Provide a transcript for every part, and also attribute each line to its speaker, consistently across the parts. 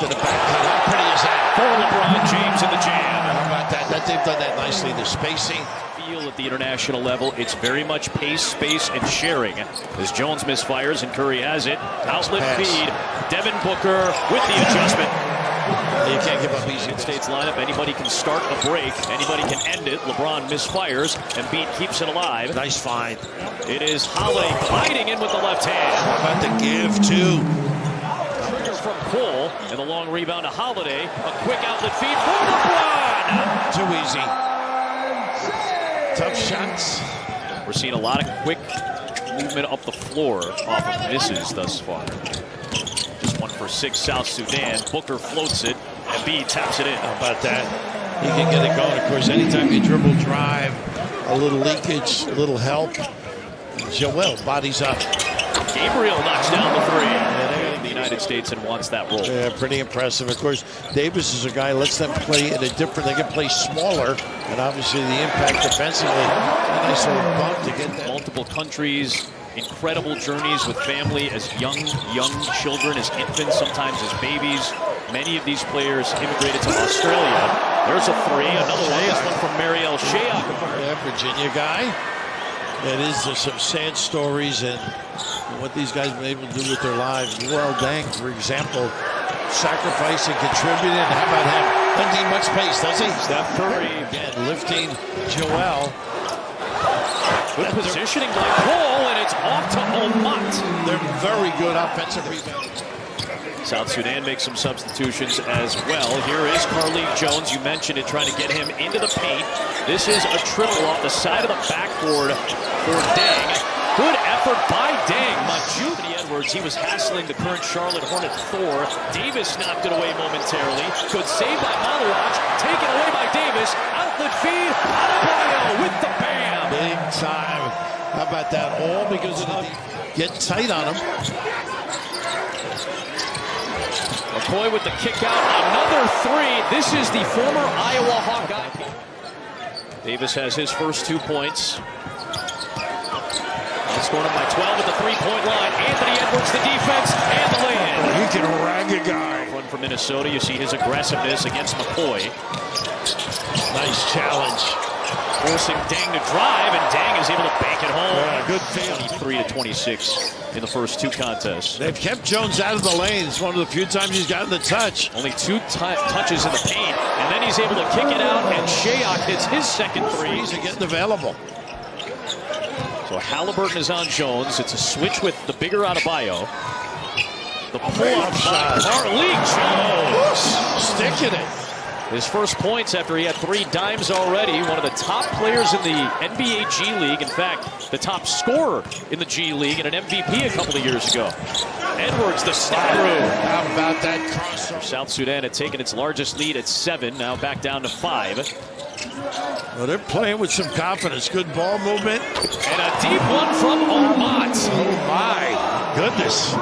Speaker 1: to the back. How pretty is that?
Speaker 2: For LeBron James in the jam.
Speaker 1: How about that? They've done that nicely. The spacing.
Speaker 2: Feel at the international level, it's very much pace, space, and sharing. As Jones misfires and Curry has it. Outlet feed. Devin Booker with the adjustment.
Speaker 1: You can't give up easy.
Speaker 2: United States lineup, anybody can start a break, anybody can end it. LeBron misfires, Embiid keeps it alive.
Speaker 1: Nice find.
Speaker 2: It is Holiday gliding in with the left hand.
Speaker 1: How about the give, too?
Speaker 2: From Cole, and the long rebound to Holiday. A quick outlet feed for LeBron.
Speaker 1: Too easy. Tough shots.
Speaker 2: We're seeing a lot of quick movement up the floor off of misses thus far. Just 1 for 6, South Sudan. Booker floats it, and Embiid taps it in.
Speaker 1: How about that? He can get it going. Of course, anytime you dribble drive, a little leakage, a little help. Joel bodies up.
Speaker 2: Gabriel knocks down the three. The United States and wants that role.
Speaker 1: Yeah, pretty impressive. Of course, Davis is a guy who lets them play in a different. They can play smaller, and obviously the impact defensively. A nice little bump to get that.
Speaker 2: Multiple countries, incredible journeys with family as young children, as infants, sometimes as babies. Many of these players immigrated to Australia. There's a three, another one. This one from Marial Shayok.
Speaker 1: Yeah, Virginia guy. It is some sad stories and what these guys have been able to do with their lives. Luol Deng, for example, sacrificing, contributing. How about him? Doesn't need much pace, does he?
Speaker 2: Steph Curry
Speaker 1: again lifting Joel.
Speaker 2: Good positioning by Cole, and it's off to Omat.
Speaker 1: They're very good offensive rebounders.
Speaker 2: South Sudan makes some substitutions as well. Here is Carlik Jones. You mentioned it, trying to get him into the paint. This is a triple off the side of the backboard for Deng. Good effort by Deng. Anthony Edwards, he was hassling the current Charlotte Hornet Thor. Davis knocked it away momentarily. Good save by Malawach. Taken away by Davis. Outlet feed. Adebayo with the bam.
Speaker 1: Big time. How about that? All because of the get tight on him.
Speaker 2: McCoy with the kick out, another three. This is the former Iowa Hawkeye. Davis has his first 2 points. Scoring by 12 at the three-point line. Anthony Edwards, the defense, and the lay-in.
Speaker 1: He can rag a guy.
Speaker 2: One for Minnesota. You see his aggressiveness against McCoy.
Speaker 1: Nice challenge.
Speaker 2: Forcing Deng to drive, and Deng is able to bank it home.
Speaker 1: Yeah, good feel.
Speaker 2: 23 to 26 in the first 2 contests.
Speaker 1: They've kept Jones out of the lane. It's one of the few times he's gotten the touch.
Speaker 2: Only 2 touches in the paint, and then he's able to kick it out, and Shayok hits his second three.
Speaker 1: He's getting available.
Speaker 2: So Halliburton is on Jones. It's a switch with the bigger Adebayo. The pull-up shot. Carlik Jones sticking it. His first points after he had 3 dimes already. One of the top players in the NBA G League. In fact, the top scorer in the G League and an MVP a couple of years ago. Edwards, the step through.
Speaker 1: How about that crossover?
Speaker 2: South Sudan had taken its largest lead at 7, now back down to 5.
Speaker 1: Well, they're playing with some confidence. Good ball movement.
Speaker 2: And a deep one from Omat.
Speaker 1: Oh, my goodness.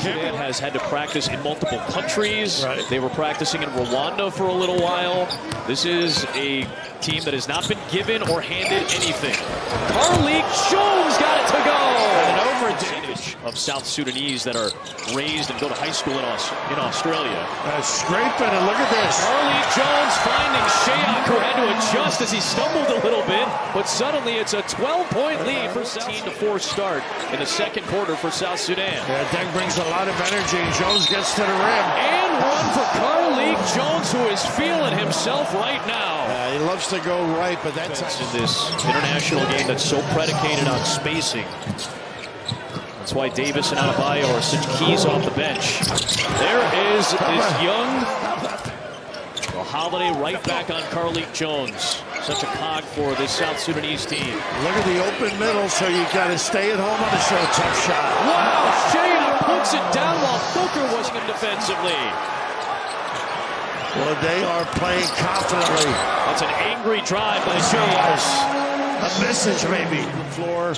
Speaker 2: Sudan has had to practice in multiple countries.
Speaker 1: Right.
Speaker 2: They were practicing in Rwanda for a little while. This is a team that has not been given or handed anything. Carlik Jones got it to go.
Speaker 1: And over
Speaker 2: percentage of South Sudanese that are raised and go to high school in Australia.
Speaker 1: Scraping, and look at this.
Speaker 2: Carlik Jones finding Shayok, who had to adjust as he stumbled a little bit, but suddenly it's a 12-point lead for 13-4 start in the second quarter for South Sudan.
Speaker 1: Yeah, Deng brings a lot of energy, and Jones gets to the rim.
Speaker 2: And one for Carlik Jones, who is feeling himself right now.
Speaker 1: He loves to go right, but that's
Speaker 2: in this international game that's so predicated on spacing. That's why Davis and Adebayo are such keys off the bench. There is this young Holiday right back on Carlik Jones. Such a cog for this South Sudanese team.
Speaker 1: Look at the open middle, so you got to stay at home on the show. Tough shot.
Speaker 2: Wow, Shayok puts it down while Booker was in defensively.
Speaker 1: Well, they are playing confidently.
Speaker 2: That's an angry drive by Shayok.
Speaker 1: A message, maybe. Floor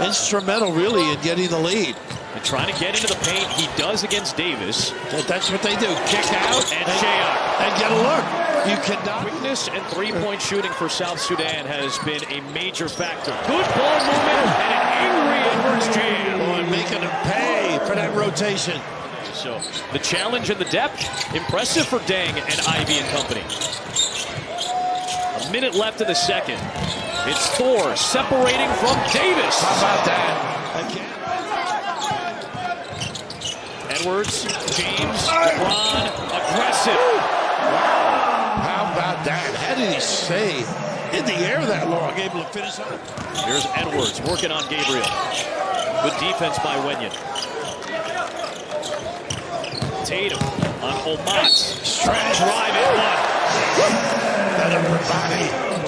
Speaker 1: instrumental, really, in getting the lead.
Speaker 2: And trying to get into the paint, he does against Davis.
Speaker 1: That's what they do. Kick out
Speaker 2: and Shayok.
Speaker 1: And get a look. You cannot.
Speaker 2: Quickness and three-point shooting for South Sudan has been a major factor. Good ball movement and an angry Edwards jam.
Speaker 1: Oh, and making them pay for that rotation.
Speaker 2: So the challenge and the depth, impressive for Deng and Ivy and company. A minute left in the second. It's Thor separating from Davis.
Speaker 1: How about that? Again.
Speaker 2: Edwards, James, LeBron, aggressive.
Speaker 1: How about that? How did he stay in the air that long, able to finish on?
Speaker 2: Here's Edwards working on Gabriel. Good defense by Wenyon. Tatum on Omat. Strong drive in one.
Speaker 1: That upper body.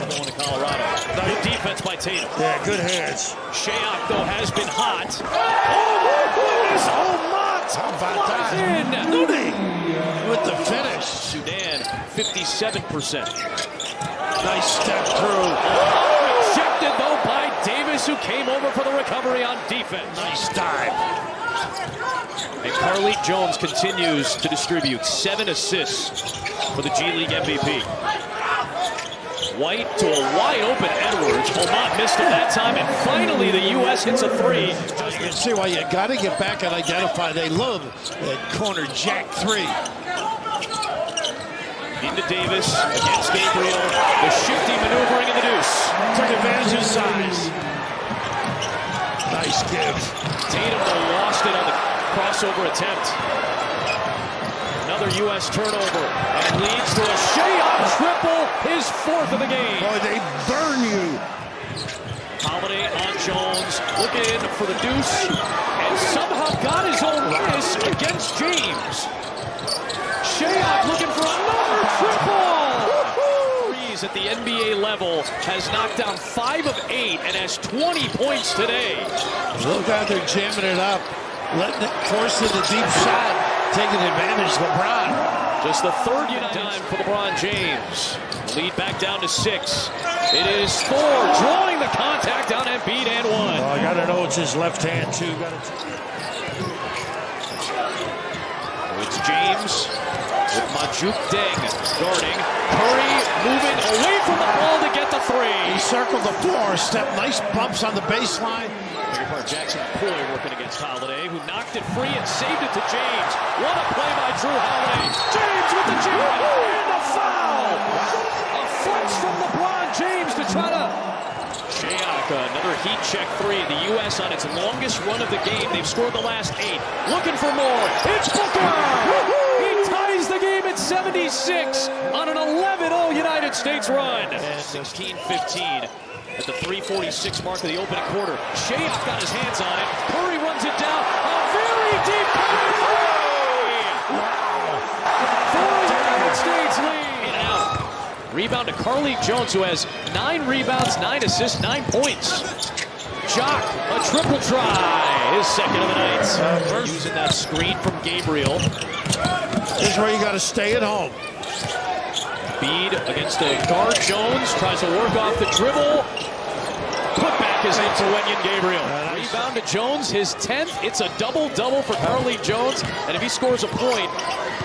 Speaker 2: Going to Colorado. Good defense by Tatum.
Speaker 1: Yeah, good hands.
Speaker 2: Shayok, though, has been hot. Oh, goodness! Omat!
Speaker 1: How about that?
Speaker 2: In.
Speaker 1: Moody with the finish.
Speaker 2: Sudan, 57%.
Speaker 1: Nice step through.
Speaker 2: Rejected, though, by Davis, who came over for the recovery on defense.
Speaker 1: Nice dive.
Speaker 2: And Carlik Jones continues to distribute 7 assists for the G League MVP. White to a wide open Edwards. Omat missed it that time, and finally the U.S. hits a 3.
Speaker 1: You can see why you got to get back and identify. They love that corner jack 3.
Speaker 2: Into Davis against Gabriel. The shifty maneuvering in the deuce.
Speaker 1: Took advantage of size. Nice give.
Speaker 2: Tatum though lost it on the crossover attempt. Another U.S. turnover, and it leads to a Shayok triple, his 4th of the game.
Speaker 1: Boy, they burn you.
Speaker 2: Holiday on Jones, looking for the deuce, and somehow got his own miss against James. Shayok looking for another triple. Threes at the NBA level, has knocked down 5 of 8 and has 20 points today.
Speaker 1: Look out, they're jamming it up, letting it force in the deep shot, taking advantage of LeBron.
Speaker 2: Just the 3rd time for LeBron James. Lead back down to 6. It is Thor drawing the contact down Embiid and 1.
Speaker 1: Oh, I gotta know it's his left hand too.
Speaker 2: It's James with Majuk Deng guarding. Curry moving away from the ball to get the 3.
Speaker 1: He circled the floor, step, nice bumps on the baseline.
Speaker 2: Jackson Poy working against Holiday, who knocked it free and saved it to James. What a play by Drew Holiday. James with the jam and a foul. A flex from LeBron James to try to... Shayok, another heat check 3. The U.S. on its longest run of the game. They've scored the last 8. Looking for more. It's Booker. He ties the game at 76 on an 11-0 United States run. 16-15. At the 3:46 mark of the opening quarter. Shayok got his hands on it. Curry runs it down. A very deep Curry three! Wow! For the United States lead. In and out. Rebound to Carlik Jones, who has 9 rebounds, 9 assists, 9 points. Jock, a triple try. His 2nd of the night. Using that screen from Gabriel.
Speaker 1: This is where you got to stay at home.
Speaker 2: Bede against the guard. Jones tries to work off the dribble. Putback is into Wenyon Gabriel. Rebound to Jones, his 10th. It's a double-double for Carlik Jones. And if he scores a point,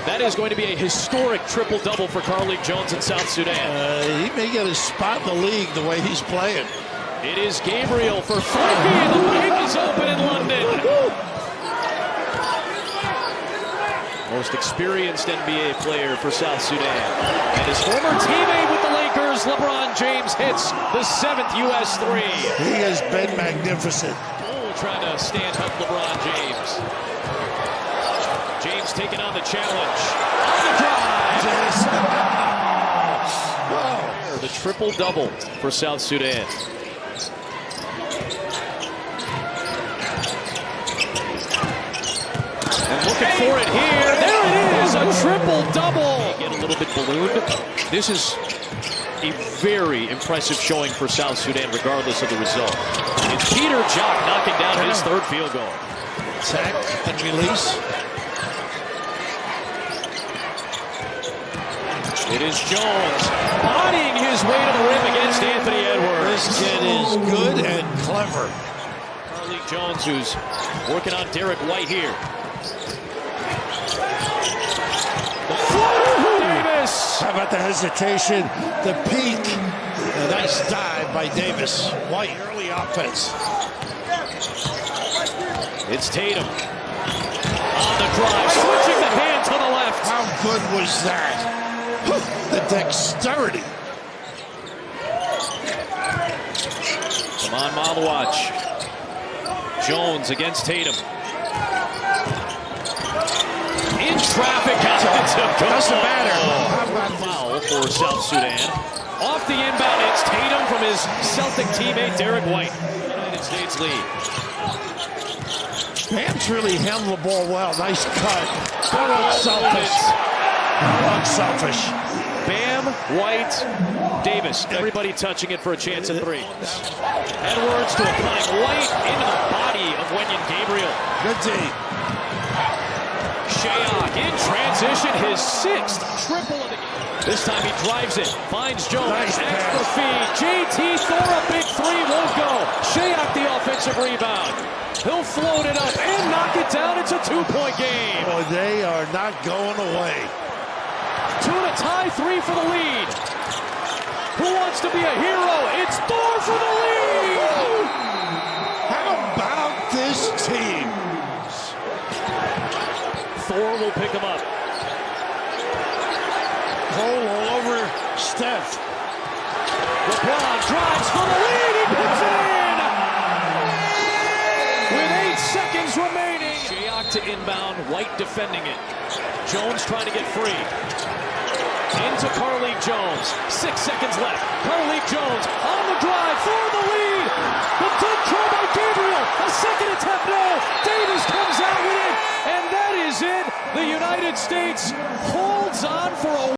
Speaker 2: that is going to be a historic triple-double for Carlik Jones in South Sudan.
Speaker 1: He may get a spot in the league the way he's playing.
Speaker 2: It is Gabriel for 3. The bank is open in London. Most experienced NBA player for South Sudan. And his former teammate with the Lakers, LeBron James, hits the 7th U.S. 3.
Speaker 1: He has been magnificent.
Speaker 2: Bull trying to stand up LeBron James. James taking on the challenge. On the drive. The triple-double for South Sudan. And looking for it here. There it is, a triple-double. Get a little bit ballooned. This is a very impressive showing for South Sudan, regardless of the result. It's Peter Jock knocking down his 3rd field goal.
Speaker 1: Attack and release.
Speaker 2: It is Jones bodying his way to the rim against Anthony Edwards.
Speaker 1: This kid is good and clever.
Speaker 2: Carlik Jones, who's working on Derek White here. The floater for Davis.
Speaker 1: How about the hesitation, the peak? A nice dive by Davis. White, early offense.
Speaker 2: It's Tatum. On the drive, switching the hand to the left.
Speaker 1: How good was that? The dexterity.
Speaker 2: Come on, Malawach. Jones against Tatum. In traffic.
Speaker 1: Doesn't matter.
Speaker 2: Foul for South Sudan. Off the inbound, it's Tatum from his Celtic teammate Derek White. United States lead.
Speaker 1: Bam's really handled the ball well. Nice cut. Don't look selfish. Don't look selfish.
Speaker 2: Bam, White, Davis. Everybody touching it for a chance at three. Edwards to a cutting White into the body of Wenyan Gabriel.
Speaker 1: Good D.
Speaker 2: Shayok in transition, his sixth triple of the game. This time he drives it, finds Jones,
Speaker 1: Nice
Speaker 2: extra
Speaker 1: pass.
Speaker 2: feed. JT Thor, a big three, won't go. Shayok the offensive rebound. He'll float it up and knock it down. It's a two-point game.
Speaker 1: Boy, they are not going away.
Speaker 2: 2 to tie, 3 for the lead. Who wants to be a hero? It's Thor for the lead.
Speaker 1: How about this team?
Speaker 2: Thor will pick him up.
Speaker 1: Cole all over Steph.
Speaker 2: LeBron drives for the lead. He puts it in. With 8 seconds remaining. Shayok to inbound. White defending it. Jones trying to get free. Into Carlik Jones. 6 seconds left. Carlik Jones on the drive for the lead. The dunk throw by Gabriel. A second attempt. No. Davis comes out with it. And that is it. The United States holds on for a